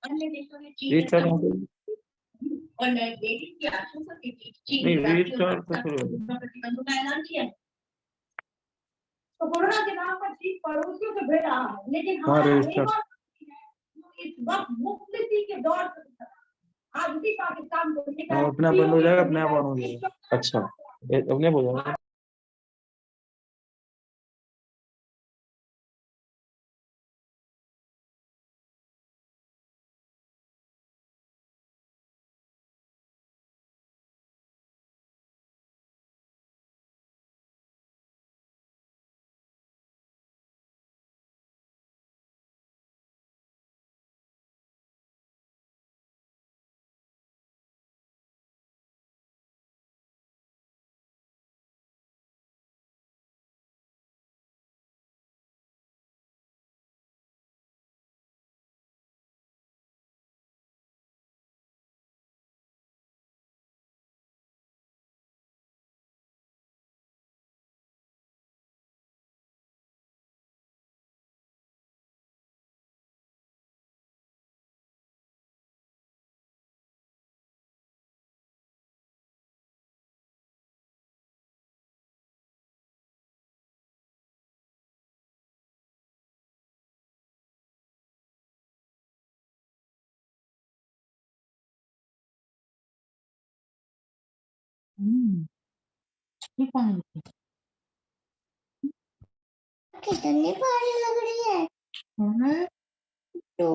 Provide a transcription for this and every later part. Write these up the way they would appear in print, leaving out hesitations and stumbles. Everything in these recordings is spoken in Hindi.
रीस्टार्ट यहाँ पे नहीं, रीस्टार्ट तो फिर तो कोरोना के नाम पर चीज पड़ोसियों को भेज रहा है, लेकिन हाँ हमारा रीस्टार्ट इस वक्त मुफ्लिसी के दौर आज भी पाकिस्तान को हाँ, अपने आप बंद हो जाएगा, अपने आप ऑन हो जाएगा। अच्छा अपने आप हो जाएगा। कितनी भारी लग रही है। तो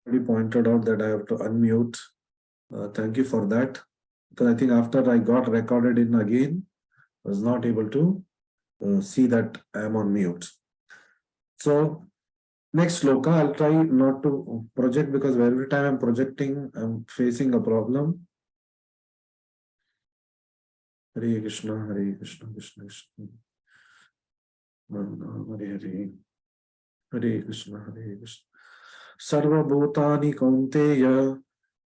already pointed out that I have to unmute. Thank you for that. Because I think after I got recorded in again, I was not able to see that I am on mute. So next sloka, I'll try not to project because every time I'm projecting, I'm facing a problem. Hare Krishna, Hare Krishna, Krishna Krishna. Hare Hare. Hare Krishna, Hare Krishna. Sarva Bhutani Kaunteya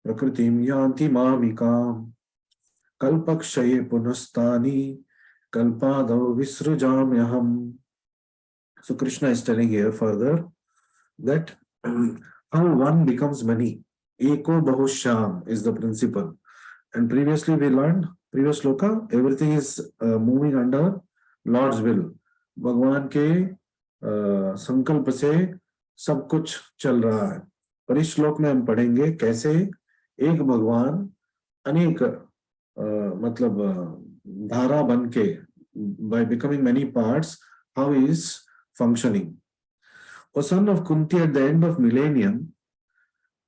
Prakritim Yanti Mamikam Kalpakshaye Punastani Kalpadau Visrujamyaham. So Krishna is telling here further that how one becomes many. Eko Bahusham is the principle. And previously we learned, previous sloka, everything is moving under Lord's will. भगवान के संकल्प से सब कुछ चल रहा है. पर इस श्लोक में हम पढ़ेंगे कैसे एक भगवान अनेक मतलब धारा बन के by becoming many parts, how he is functioning. O son of Kunti, at the end of millennium,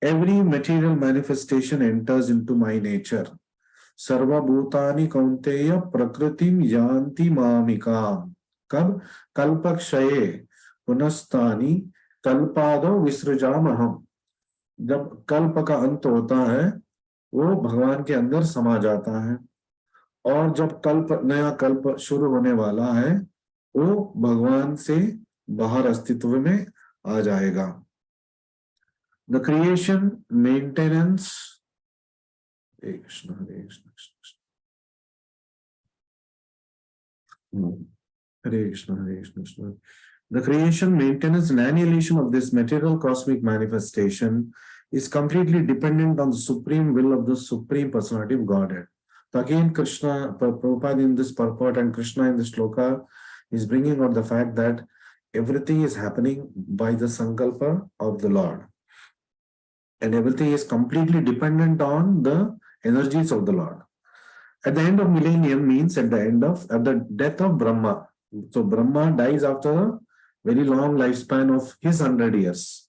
every material manifestation enters into my nature. Sarva Bhutani Kaunteya Prakritim Yanti Mamikam. कब? कल्पक्षये पुनस्तानि कल्पादौ विसृजामहम्. जब कल्प का अंत होता है वो भगवान के अंदर समा जाता है और जब कल्प नया कल्प शुरू होने वाला है वो भगवान से बाहर अस्तित्व में आ जाएगा. The creation maintenance. Hare Krishna Hare Krishna Hare Krishna, Hare Krishna. The creation, maintenance, and annihilation of this material cosmic manifestation is completely dependent on the supreme will of the Supreme Personality of Godhead. So again, Krishna, Prabhupada in this purport and Krishna in this shloka is bringing out the fact that everything is happening by the Sankalpa of the Lord. And everything is completely dependent on the energies of the Lord. At the end of millennium means at the death of Brahma. So Brahma dies after a very long lifespan of his 100 years.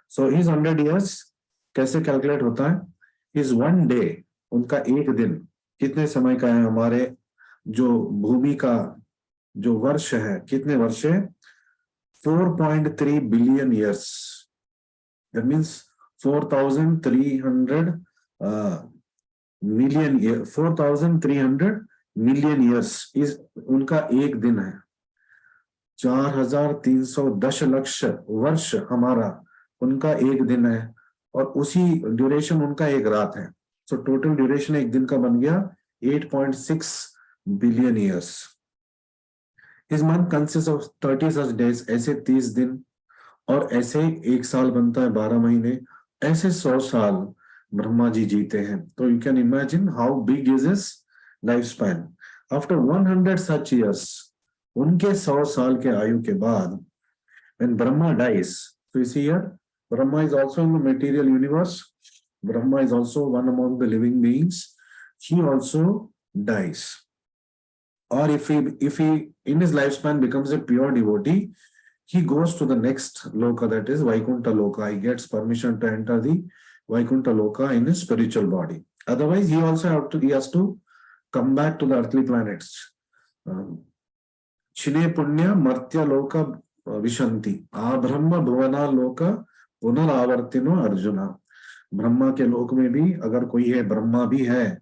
So his 100 years कैसे calculate होता है? His one day, उनका एक दिन कितने समय का है? हमारे जो भूमि का जो वर्ष है कितने वर्ष है? 4.3 billion years. That means 4,300 million years. 4,300 million years is उनका एक दिन है. 4,310 लाख वर्ष हमारा उनका एक दिन है और उसी ड्यूरेशन उनका एक रात है. सो टोटल ड्यूरेशन एक दिन का बन गया 8.6 billion years. His month consist of 30 such days. ऐसे 30 दिन और ऐसे एक साल बनता है 12 महीने. ऐसे 100 साल ब्रह्मा जी जीते हैं. तो you can imagine how big is his life span. After 100 such years, उनके 100 साल के आयु के बाद when Brahma dies, so you see here Brahma is also in the material universe. Brahma is also one among the living beings. He also dies. Or if he in his lifespan becomes a pure devotee, he goes to the next loka, that is Vaikuntha loka. He gets permission to enter the Vaikuntha loka in his spiritual body. Otherwise, he has to come back to the earthly planets. Chine punya martya loka vishanti. Brahma bhuvana loka punaravartino Arjuna. Brahma के लोक में भी अगर कोई है, ब्रह्मा भी है,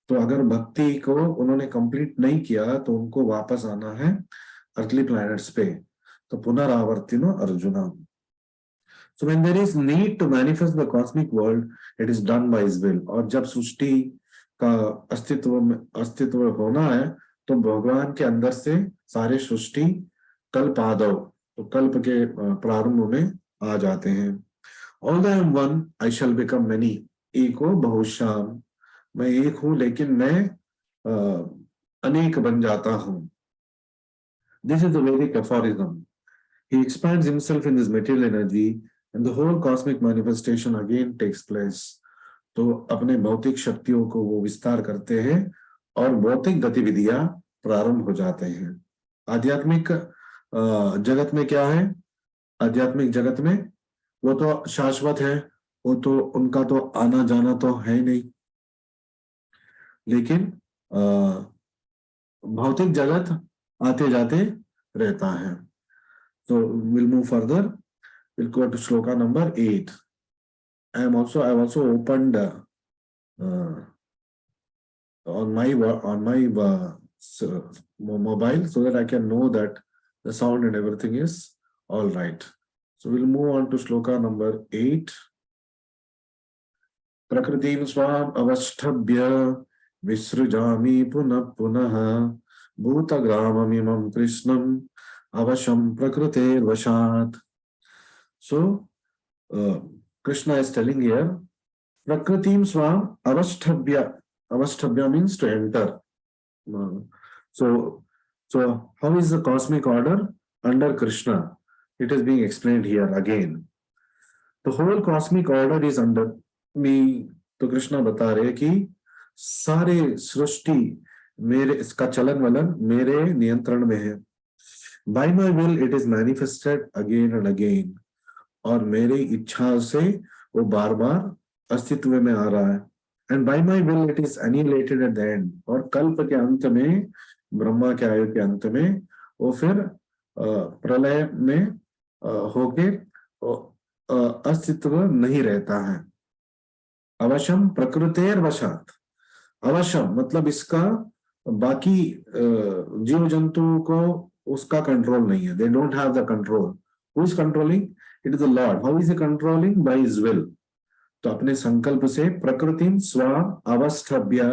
तो अगर भक्ति को उन्होंने कंप्लीट नहीं किया तो उनको वापस आना है अर्थली प्लैनेट्स पे. तो पुनरावर्तिनो arjuna. So when there is need to manifest the cosmic world, it is done by his will. और जब सृष्टि का अस्तित्व होना है तो भगवान के अंदर से सारे सृष्टि कल्प आदव, तो कल्प के प्रारंभ में आ जाते हैं. Although I am one, I shall become many. एको बहुश्याम. मैं एक हूं लेकिन मैं अनेक बन जाता हूं. This is the Vedic aphorism. He expands himself in this material energy and the whole cosmic manifestation again takes place. तो अपने भौतिक शक्तियों को वो विस्तार करते हैं और भौतिक गतिविधियां प्रारंभ हो जाते हैं. आध्यात्मिक जगत में क्या है? आध्यात्मिक जगत में वो तो शाश्वत है, वो तो उनका तो आना जाना तो है नहीं, लेकिन भौतिक जगत आते जाते रहता है। तो will move further, will go to shloka number 8. I have also opened on my mobile so that I can know that the sound and everything is all right. So we'll move on to shloka number 8. Prakritim swam avashthabhya visrujami punah punah bhutagramamimam krishnam avasham prakriter vashat. So Krishna is telling here, Prakritim swam avashthabhya. Avashthabhya means to enter. So how is the cosmic order under Krishna? It is being explained here again. The whole cosmic order is under me. तो कृष्णा बता रहे कि सारे सृष्टि मेरे, इसका चलन वलन मेरे नियंत्रण में है. By my will it is manifested again and again. और मेरी इच्छा से वो बार बार अस्तित्व में आ रहा है. And by my will it is annihilated at the end. और कल्प के अंत में, ब्रह्मा के आयु के अंत में, वो फिर प्रलय में होके अस्तित्व नहीं रहता है. अवश्यम प्रकृतेर वशात. अवश्यम मतलब इसका बाकी जीव जंतु को उसका कंट्रोल नहीं है. They don't have the control. Who is controlling? It is the Lord. How is he controlling? By his will. तो अपने संकल्प से प्रकृतिम स्वाम अवस्थभ्य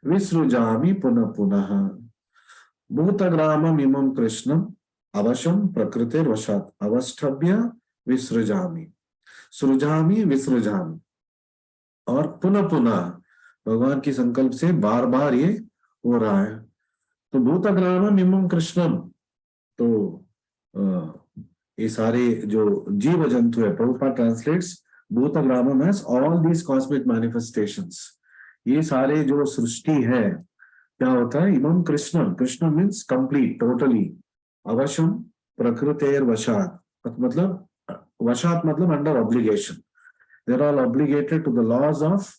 विसृजामि पुनः पुनः भूतग्रामम इमं कृष्णम अवशम प्रकृतिर वशात अवस्थभ्य विसृजामि सृजामि विसृजामि. और पुनः पुनः भगवान की संकल्प से बार बार ये हो रहा है. तो भूतग्रामम इमं कृष्णम, तो ये सारे जो जीव जंतु है, प्रभुपाद ट्रांसलेट्स भूतग्रामम as all these cosmic manifestations. ये सारे जो सृष्टि है क्या होता है? इमं कृष्णम, कृष्ण मीन्स कंप्लीट, टोटली. अवश्यम प्रकृतेर वशात, मतलब वशात मतलब under obligation. They are all obligated to the laws of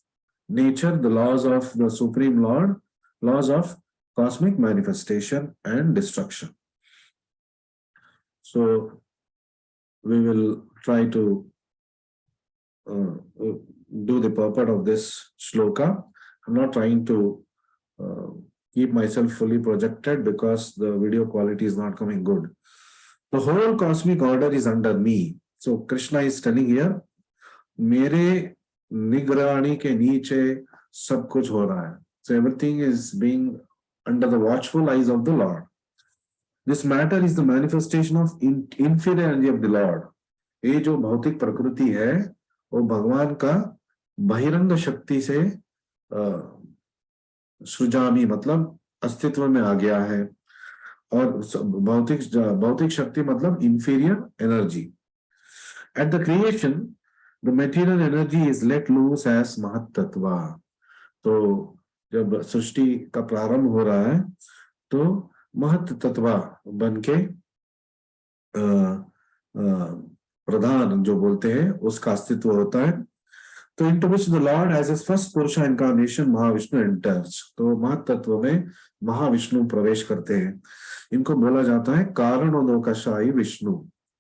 nature, the laws of the supreme lord, laws of cosmic manifestation and destruction. So we will try to do the purport of this shloka. I'm not trying to keep myself fully projected because the video quality is not coming good. The whole cosmic order is under me. So Krishna is telling here, मेरे निगरानी के नीचे सब कुछ हो रहा है. So everything is being under the watchful eyes of the Lord. This matter is the manifestation of inferior energy of the Lord. ये जो भौतिक प्रकृति है वो भगवान का बहिरंग शक्ति से सृजामी मतलब अस्तित्व में आ गया है. और भौतिक शक्ति मतलब inferior energy. At the creation, the material energy is let loose as महत तत्वा. तो जब सृष्टि का प्रारंभ हो रहा है तो महत तत्वा बनके प्रधान जो बोलते हैं उसका अस्तित्व होता है. तो into which the Lord as his first Purusha incarnation Mahavishnu enters. तो महत तत्व में महाविष्णु प्रवेश करते हैं. इनको बोला जाता है कारणोदकशायी Vishnu.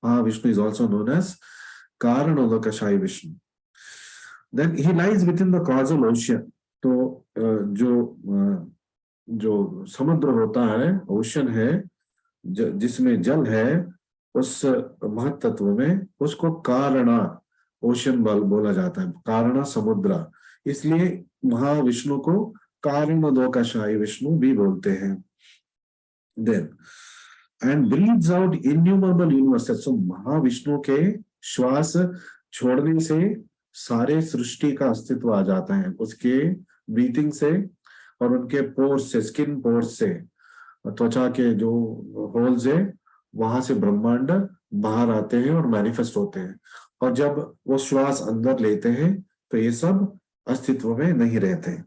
Mahavishnu is also known as कारणोदकशायी Vishnu. Then he lies within the causal ocean. तो जो समुद्र होता है, ओशन है, जिसमें जल है, उस महत तत्व में उसको कारणा ओशन बोला जाता है, कारणा समुद्र. इसलिए महाविष्णु को कारणोदकशायी विष्णु भी बोलते हैं. Then and breathes out innumerable universes. So Mahavishnu के श्वास छोड़ने से सारे सृष्टि का अस्तित्व आ जाता है. उसके ब्रीथिंग से और उनके पोर्स से, स्किन पोर्स से, त्वचा के जो होल्स है वहां से ब्रह्मांड बाहर आते हैं और मैनिफेस्ट होते हैं. और जब वो श्वास अंदर लेते हैं तो ये सब अस्तित्व में नहीं रहते.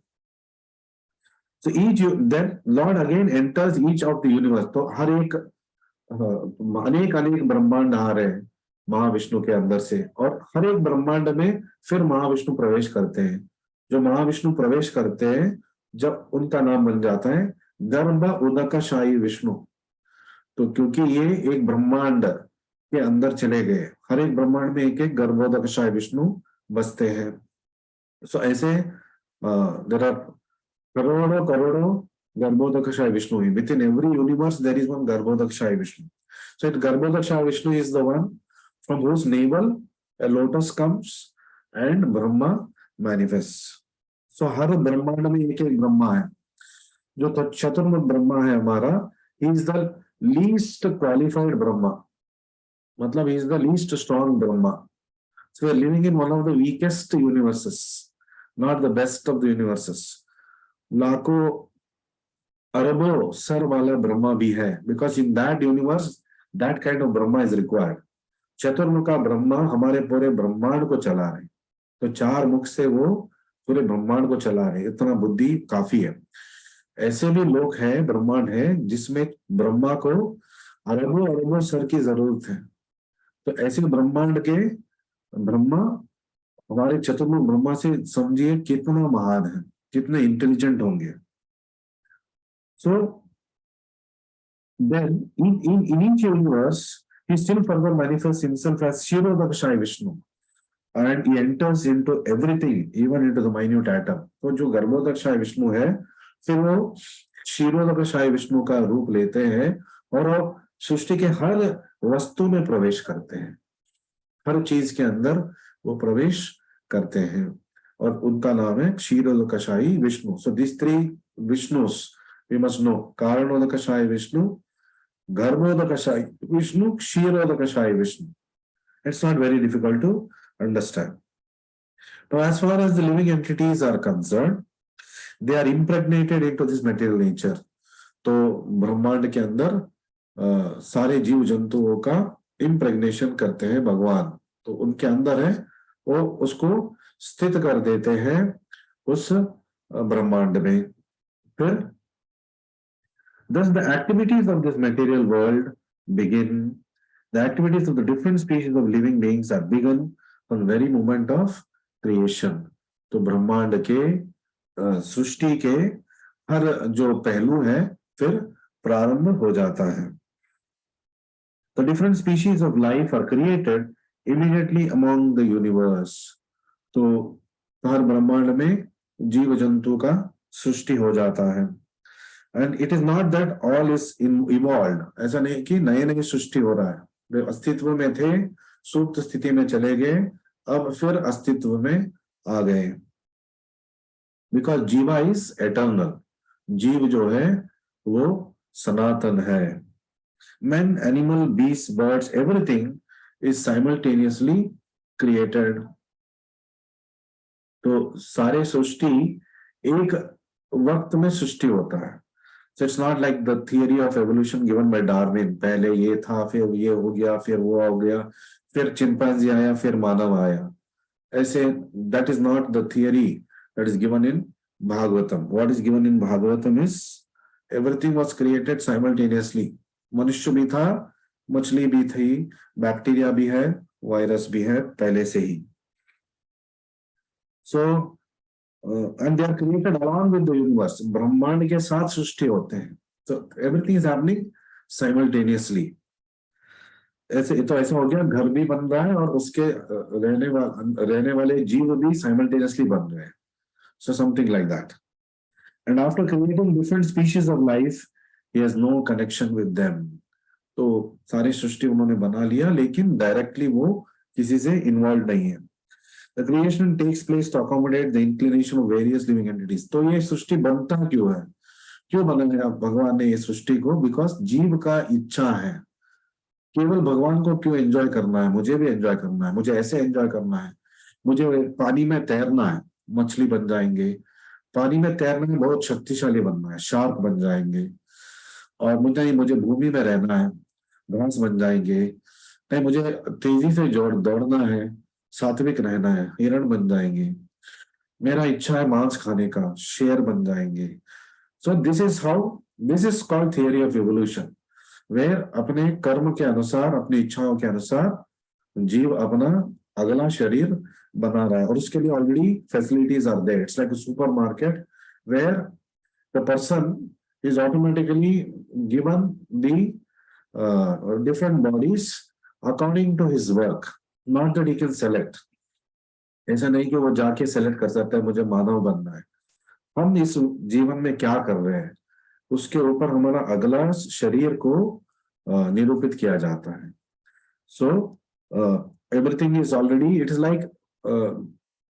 So each then Lord again enters each of the universe. तो हर एक अनेक ब्रह्मांड आ रहे हैं. महाविष्णु के अंदर से, और हर एक ब्रह्मांड में फिर महाविष्णु प्रवेश करते हैं। जो महाविष्णु प्रवेश करते हैं, जब उनका नाम बन जाता है गर्भ उदकशायी विष्णु। तो क्योंकि ये एक ब्रह्मांड के अंदर चले गए, हर एक ब्रह्मांड में एक एक गर्भोदकशायी विष्णु बसते हैं। सो ऐसे देयर आर करोड़ों करोड़ों Garbhodakshayi Vishnu. Within every universe there is one Garbhodakshayi Vishnu. So it Garbhodakshayi Vishnu is the one from whose navel a lotus comes and Brahma manifests. So हर ब्रह्मांड में एक एक ब्रह्मा है। जो चतुर्मुख ब्रह्मा है हमारा, he is the least qualified Brahma, मतलब he is the least strong Brahma. So we are living in one of the weakest universes, not the best of the universes. लाखों अरबों सर वाला ब्रह्मा भी है, because in that universe that kind of Brahma is required. चतुर्मुखा Brahma हमारे पूरे ब्रह्मांड को चला रहे, तो 4 मुख से वो पूरे ब्रह्मांड को चला रहे, इतना बुद्धि काफी है। ऐसे भी लोग हैं, ब्रह्मांड है जिसमें ब्रह्मा को अरबों अरबों सर की जरूरत है। तो ऐसे ब्रह्मांड के ब्रह्मा हमारे चतुर्मुख ब्रह्मा से समझिए कितना महान है, कितने इंटेलिजेंट होंगे। So then in each universe he still further manifests himself as Kshirodakashayi Vishnu, and he enters into everything, even into the minute atom. तो जो गर्भोदकशायी विष्णु है, फिर वो क्षीरोदकशायी विष्णु का रूप लेते हैं और वो सृष्टि के हर वस्तु में प्रवेश करते हैं, हर चीज के अंदर वो प्रवेश करते हैं, और उनका नाम है Kshirodakashayi Vishnu. So this 3 Vishnus we must know: Karanodakashayi Vishnu, Garbhodakashayi Vishnu, Kshirodakashayi Vishnu. It's not very difficult to understand. Now, as far as the living entities are concerned, they are impregnated into this material nature. तो ब्रह्मांड के अंदर सारे जीव जंतुओं का इम्प्रेग्नेशन करते हैं भगवान, तो उनके अंदर है, वो उसको स्थित कर देते हैं उस ब्रह्मांड में। फिर thus the activities of this material world begin. The activities of the different species of living beings are begun from the very moment of creation. तो ब्रह्मांड के सृष्टि के हर जो पहलू है फिर प्रारंभ हो जाता है। The different species of life are created immediately among the universe. तो हर ब्रह्मांड में जीव जंतु का सृष्टि हो जाता है। And it is not that all is evolved. ऐसा नहीं कि नए नए सृष्टि हो रहा है, वे अस्तित्व में थे, सुप्त स्थिति में चले गए, अब फिर अस्तित्व में आ गए। Because जीवा is eternal. जीव जो है वो सनातन है। Men, animal, beasts, birds, everything is simultaneously created. तो सारे सृष्टि एक वक्त में सृष्टि होता है। So it's not like the theory of evolution given by Darwin. पहले ये था, फिर ये हो गया, फिर वो हो गया, फिर चिंपैंजी आया, फिर मानव आया। ऐसे that is not the theory that is given in Bhagavatam. What is given in Bhagavatam is everything was created simultaneously. मनुष्य भी था, मछली भी थी, बैक्टीरिया भी है, वायरस भी है पहले से ही। So and they are created along with the universe. ब्रह्मांड के साथ सृष्टि होते हैं, so everything is happening simultaneously. ऐसे तो ऐसा हो गया, घर भी बन रहा है और उसके रहने वाले जीव भी simultaneously बन रहे हैं. So something like that. And after creating different species of life, he has no connection with them. तो सारी सृष्टि उन्होंने बना लिया, लेकिन डायरेक्टली वो किसी से इन्वॉल्व नहीं है। The creation takes place to accommodate the inclination of various living entities. तो ये सृष्टि बनता क्यों है, क्यों बनाया भगवान ने ये सृष्टि को? बिकॉज जीव का इच्छा है, केवल भगवान को क्यों एंजॉय करना है, मुझे भी एंजॉय करना है, मुझे ऐसे एंजॉय करना है, मुझे पानी में तैरना है, मछली बन जाएंगे, पानी में तैरने में बहुत शक्तिशाली बनना है, शार्क बन जाएंगे, और मुझे भूमि में रहना है, घास बन जाएंगे, नहीं मुझे तेजी से दौड़ना है, सात्विक रहना है, हिरण बन जाएंगे, मेरा इच्छा है मांस खाने का, शेर बन जाएंगे। So this is called theory of evolution, where अपने कर्म के अनुसार, अपनी इच्छाओं के अनुसार जीव अपना अगला शरीर बना रहा है और उसके लिए already facilities are there. It's like a supermarket where the person is automatically given the different bodies according to his work, not that he can select. ऐसा नहीं कि वो जाके सेलेक्ट कर सकता है मुझे मानव बनना है. हम इस जीवन में क्या कर रहे हैं उसके ऊपर हमारा अगला शरीर को निरूपित किया जाता है. So everything is already, it is like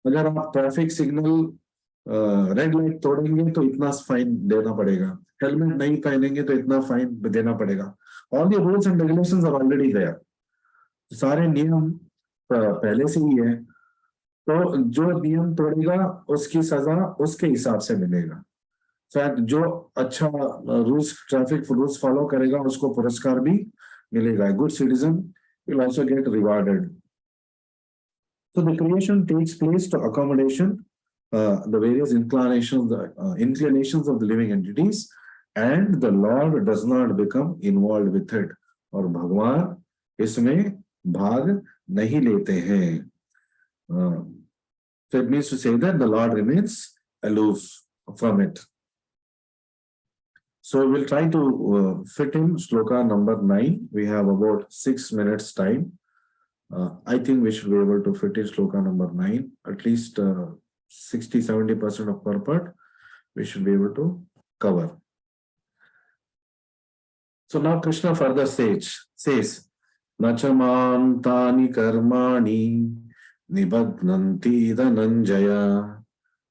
अगर आप ट्रैफिक सिग्नल रेड लाइट तोड़ेंगे तो इतना फाइन देना पड़ेगा, हेलमेट नहीं पहनेंगे तो इतना फाइन देना पड़ेगा. All the rules and regulations are already there. सारे नियम पहले से ही है. तो जो नियम तोड़ेगा उसकी सजा उसके हिसाब से मिलेगा. शायद जो अच्छा रूल्स ट्रैफिक रूल्स फॉलो करेगा उसको पुरस्कार भी मिलेगा. Good citizen will also get rewarded. So the creation takes place to accommodation the various inclinations of the living entities, and the Lord does not become involved with it. और भगवान इसमें भाग नहीं लेते हैं. So it means to say that the Lord remains aloof from it. So we'll try to fit in shloka number 9. We have about 6 minutes time. I think we should be able to fit in shloka number 9, at least 60-70% of purport we should be able to cover. So now Krishna further says Nachamam tani karmani nibadnanti dhananjaya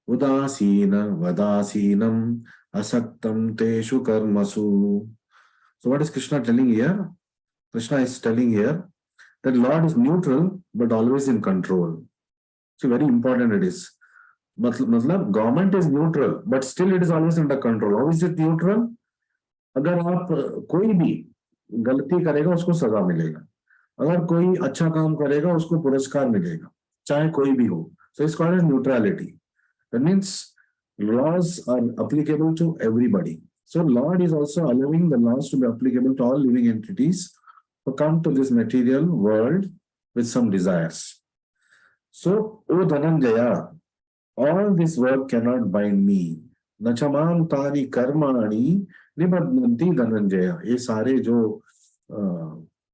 udasina vadasinam asaktam teshu karmasu. So what is Krishna telling here? Krishna is telling here that Lord is neutral but always in control. So very important it is. मतलब government is neutral but still it is always under control. How is it neutral? अगर आप कोई भी गलती करेगा उसको सजा मिलेगा, अगर कोई अच्छा काम करेगा उसको पुरस्कार मिलेगा, चाहे कोई भी हो. So it's called as neutrality. That means laws are applicable to everybody. So Lord is also allowing the laws to be applicable to all living entities who come to this material world with some desires. So, O Dhananjaya, all this work cannot bind me. Nachamam tani karmani nibadnanti Dhananjaya. ये सारे जो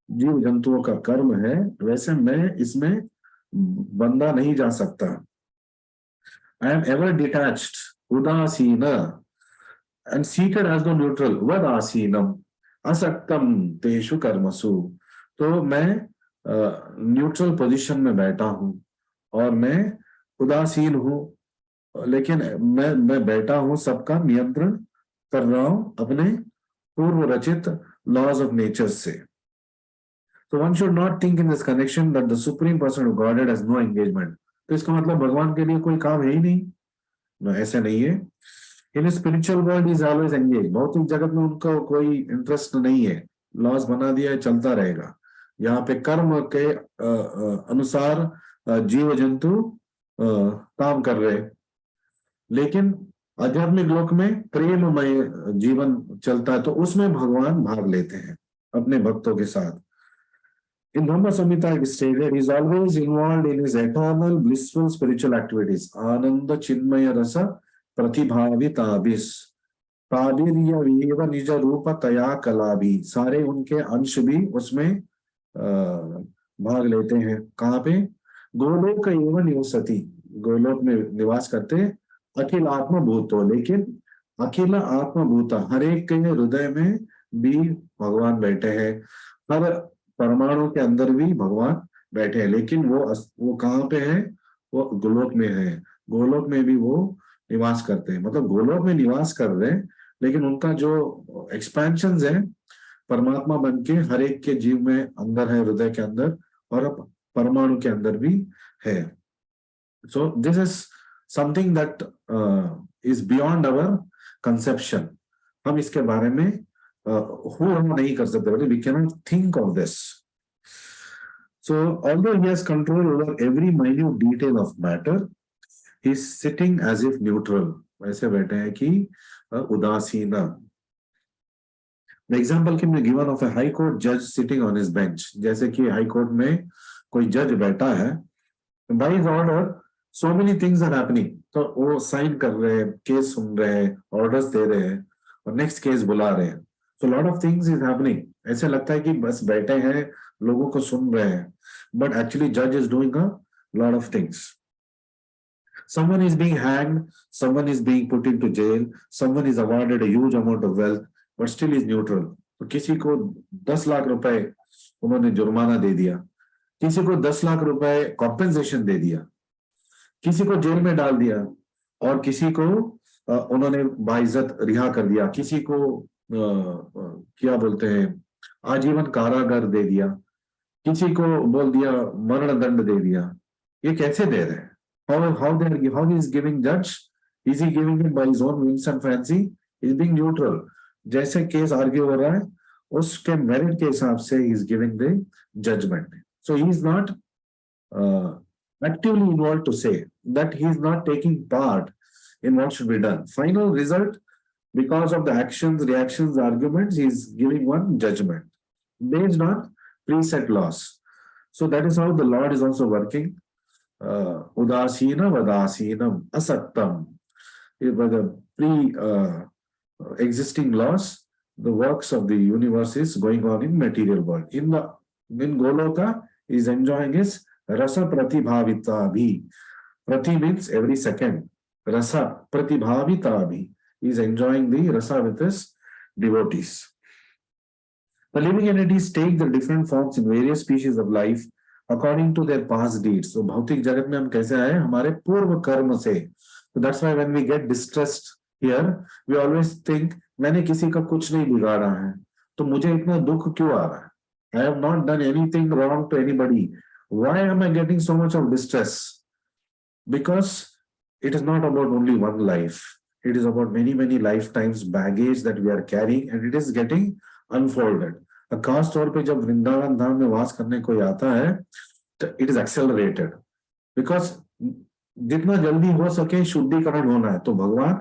जीव जंतुओं का कर्म है वैसे मैं इसमें बंधा नहीं जा सकता. I am ever detached, udasina, and seated as the neutral, vadasinam, asaktam teshu karmasu. तो मैं न्यूट्रल पोजीशन में बैठा हूं और मैं उदासीन हूं, लेकिन मैं बैठा हूं, सबका नियंत्रण कर रहा हूं अपने पूर्व रचित लॉज ऑफ नेचर से. So one should not think in this connection that the supreme person of Godhead has no engagement. तो इसका मतलब भगवान के लिए कोई काम है ही नहीं. No, ऐसा नहीं है. In a spiritual world is always engaged. भौतिक जगत में उनका कोई इंटरेस्ट नहीं है. लॉज बना दिया है, चलता रहेगा. यहाँ पे कर्म के अनुसार जीव जंतु काम कर रहे, लेकिन आध्यात्मिक लोक में प्रेममय जीवन चलता है तो उसमें भगवान भाग लेते हैं अपने भक्तों के साथ. In Brahma Samhita it is stated he is always involved in his eternal blissful spiritual activities. Ananda Chinmaya Rasa Pratibhavitabis Pabirya Viva Nija Rupa Taya Kalabi. सारे उनके अंश भी उसमें भाग लेते हैं. कहाँ पे? गोलोक एवं निवसति, गोलोक में निवास करते अखिल आत्मभूतो. लेकिन अखिल आत्मभूता, हर एक के हृदय में भी भगवान बैठे हैं, हर परमाणु के अंदर भी भगवान बैठे हैं. लेकिन वो कहाँ पे है? वो गोलोक में है. गोलोक में भी वो निवास करते हैं. मतलब गोलोक में निवास कर रहे हैं, लेकिन उनका जो एक्सपेंशन है परमात्मा बन के हर एक के जीव में अंदर है, हृदय के अंदर और परमाणु के अंदर भी है. So this is something that is beyond our conception. हम इसके बारे में हम नहीं कर सकते, we cannot think of this. So although he has control over every minute detail of matter, he is sitting as if neutral. ऐसे बैठे हैं कि Udasina. The example can be given of a high court judge sitting on his bench. जैसे कि हाई कोर्ट में कोई जज बैठा है, by his order so many things are happening, तो वो साइन कर रहे हैं, केस सुन रहे हैं, ऑर्डर्स दे रहे हैं और नेक्स्ट केस बुला रहे हैं, so lot of things is happening. ऐसे लगता है कि बस बैठे हैं, लोगों को सुन रहे हैं, बट एक्चुअली जज is doing a lot of things. Someone is being hanged, someone is being put into jail, someone is awarded a huge amount of wealth, but still is neutral. तो किसी को 10 लाख रुपए उन्होंने जुर्माना दे दिया, किसी को 10 लाख रुपए कॉम्पेंसेशन दे दिया, किसी को जेल में डाल दिया और किसी को उन्होंने बाइज्जत रिहा कर दिया, किसी को क्या बोलते हैं आजीवन कारागार दे दिया, किसी को बोल दिया मरण दंड दे दिया। ये कैसे दे रहे हैं? How he is giving judge? Is he giving it by his own whims and fancy? He is being neutral. जैसे केस आर्ग्यू हो रहा है उसके मेरिट के हिसाब से he is giving the judgment. So he is not actively involved to say that he is not taking part in what should be done. Final result, because of the actions, reactions, arguments, he is giving one judgment based on preset laws. So that is how the Lord is also working. Udasina Vadasinam Asattam. By the pre-existing laws, the works of the universe is going on in material world. In Goloka, he is enjoying his Rasa Pratibhavita Abhi. Prati means every second. Rasa Pratibhavita Abhi. He is enjoying the Rasa with his devotees. The living entities take the different forms in various species of life according to their past deeds. So भौतिक जगत में हम कैसे आए? हमारे पूर्व कर्म से. So that's why when we get distressed here, we always think मैंने किसी का कुछ नहीं बिगाड़ा है, तो मुझे इतना दुख क्यों आ रहा है? I have not done anything wrong to anybody. Why am I getting so much of distress? Because it is not about only one life. It is about many lifetimes baggage that we are carrying, and it is getting unfolded. खास तौर पे जब वृंदावन धाम में वास करने कोई आता है तो इट इज एक्सेलरेटेड, बिकॉज जितना जल्दी हो सके शुद्धिकरण होना है, तो भगवान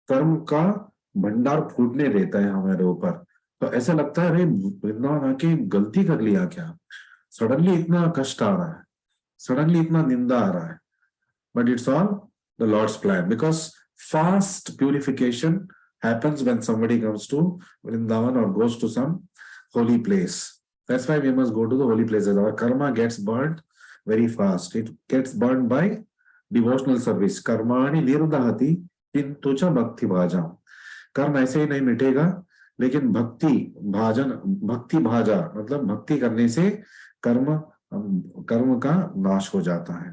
कर्म का भंडार फूटने देता है हमारे ऊपर। तो ऐसा लगता है अरे वृंदावन आके गलती कर लिया क्या, सडनली इतना कष्ट आ रहा है, सडनली इतना निंदा आ रहा है, but it's all the lord's plan, because fast purification happens when somebody comes to Vrindavan or goes to some holy place. That's why we must go to the holy places. Our karma gets burnt very fast. It gets burnt by devotional service. Karmani nirdahati kintucha bhakti bhajam. कर्म ऐसे ही नहीं मिटेगा, लेकिन भक्ति भाजा मतलब भक्ति करने से कर्म का नाश हो जाता है.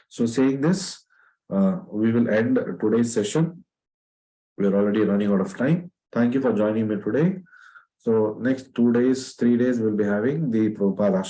So saying this, we will end today's session. We are already running out of time. Thank you for joining me today. So next 2 days, 3 days, we'll be having the Prabhupada